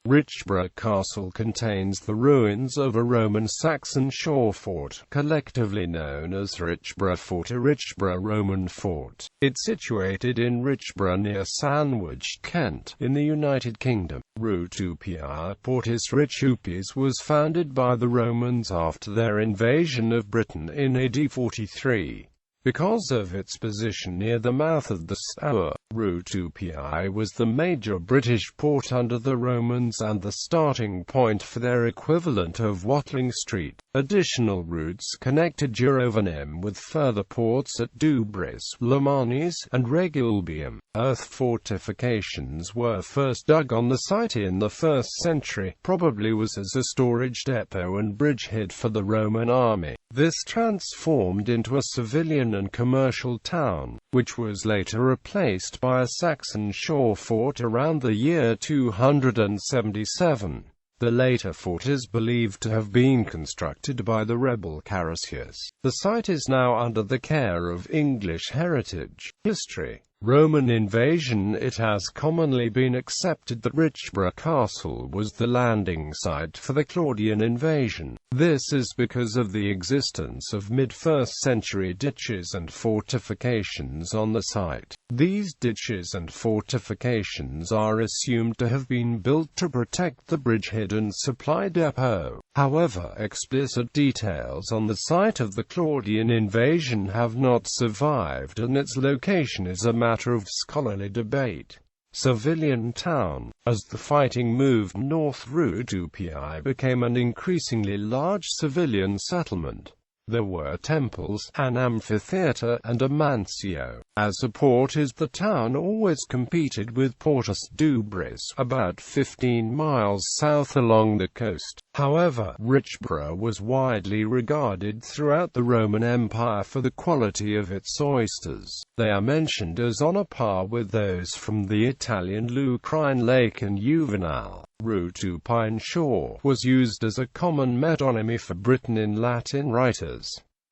Richborough Castle contains the ruins of a Roman Saxon shore fort, collectively known as Richborough Fort or Richborough Roman Fort. It's situated in Richborough near Sandwich, Kent, in the United Kingdom.Rutupiae. Portus Ritupis was founded by the Romans after their invasion of Britain in AD 43. Because of its position near the mouth of the Stour, Rutupiae was the major British port under the Romans and the starting point for their equivalent of Watling Street. Additional routes connected Jerovanim with further ports at Doubris, Lemanis, and Regulbium. Earth fortifications were first dug on the site in the 1st century, probably was as a storage depot and bridgehead for the Roman army. This transformed into a civilian and commercial town, which was later replaced by a Saxon shore fort around the year 277. The later fort is believed to have been constructed by the rebel Carausius. The site is now under the care of English Heritage. History. Roman invasion. It has commonly been accepted that Richborough Castle was the landing site for the Claudian invasion. This is because of the existence of mid-1st century ditches and fortifications on the site. These ditches and fortifications are assumed to have been built to protect the bridgehead and supply depot. However, explicit details on the site of the Claudian invasion have not survived, and its location is a matter of scholarly debate. Civilian town. As the fighting moved north, Rutupiae became an increasingly large civilian settlement. There were temples, an amphitheatre, and a mansio. As a port the town always competed with Portus Doubris, about 15 miles south along the coast. However, Richborough was widely regarded throughout the Roman Empire for the quality of its oysters. They are mentioned as on a par with those from the Italian Lucrine Lake and Juvenal. Rutupine Shore was used as a common metonymy for Britain in Latin writers.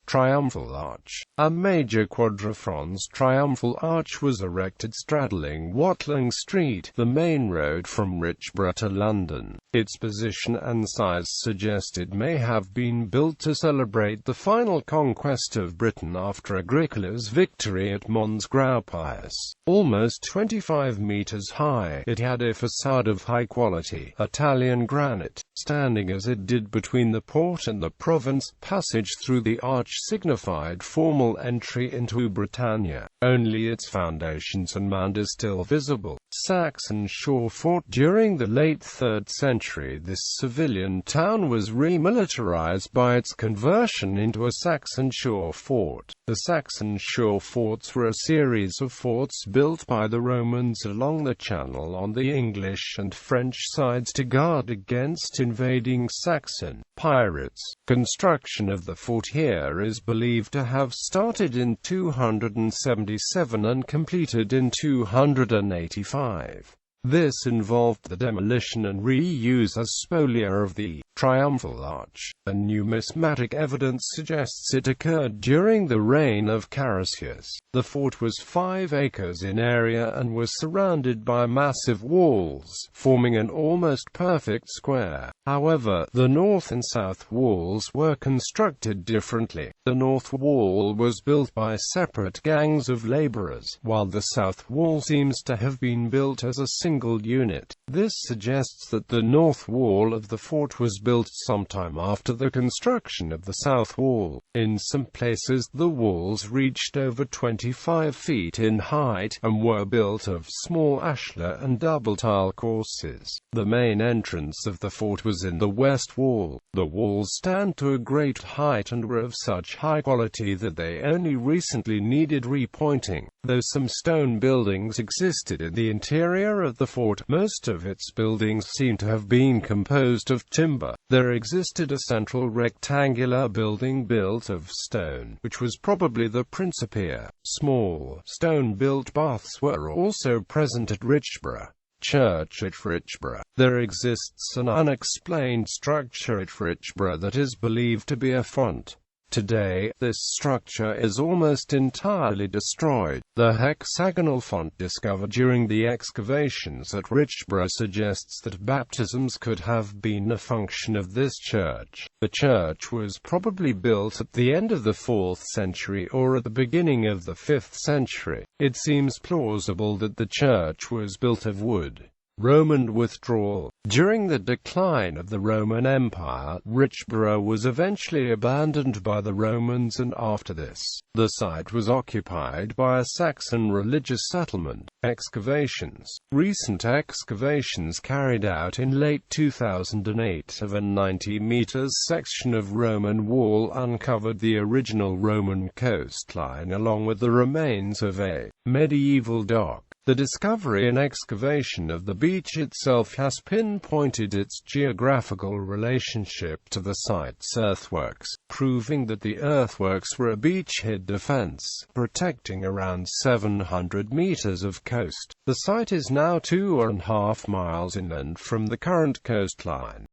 Triumphal Arch. A major quadriphronze Triumphal Arch was erected straddling Watling Street, the main road from Richborough to London. Its position and size suggest it may have been built to celebrate the final conquest of Britain after Agricola's victory at Mons Graupius. Almost 25 meters high, it had a facade of high-quality Italian granite, standing as it did between the port and the province. Passage through the arch signified formal entry into Britannia. Only its foundations and mound is still visible. Saxon Shore Fort. During the late 3rd century, this civilian town was remilitarized by its conversion into a Saxon shore fort. The Saxon shore forts were a series of forts built by the Romans along the Channel on the English and French sides to guard against invading Saxon pirates. Construction of the fort here is believed to have started in 277 and completed in 285. This involved the demolition and reuse as spolia of the Triumphal Arch. A numismatic evidence suggests it occurred during the reign of Carausius. The fort was 5 acres in area and was surrounded by massive walls, forming an almost perfect square. However, the north and south walls were constructed differently. The north wall was built by separate gangs of laborers, while the south wall seems to have been built as a single unit. This suggests that the north wall of the fort was built sometime after the construction of the south wall. In some places the walls reached over 25 feet in height, and were built of small ashlar and double-tile courses. The main entrance of the fort was in the west wall. The walls stand to a great height and were of such high quality that they only recently needed repointing. Though some stone buildings existed in the interior of the fort, most of its buildings seem to have been composed of timber. There existed a central rectangular building built of stone, which was probably the Principia. Small, stone-built baths were also present at Richborough Church at Richborough. There exists an unexplained structure at Richborough that is believed to be a font. Today, this structure is almost entirely destroyed. The hexagonal font discovered during the excavations at Richborough suggests that baptisms could have been a function of this church. The church was probably built at the end of the 4th century or at the beginning of the 5th century. It seems plausible that the church was built of wood. Roman withdrawal. During the decline of the Roman Empire, Richborough was eventually abandoned by the Romans, and after this, the site was occupied by a Saxon religious settlement. Excavations. Recent excavations carried out in late 2008 of a 90 meters section of Roman wall uncovered the original Roman coastline along with the remains of a medieval dock. The discovery and excavation of the beach itself has pinpointed its geographical relationship to the site's earthworks, proving that the earthworks were a beachhead defense, protecting around 700 meters of coast. The site is now 2.5 miles inland from the current coastline.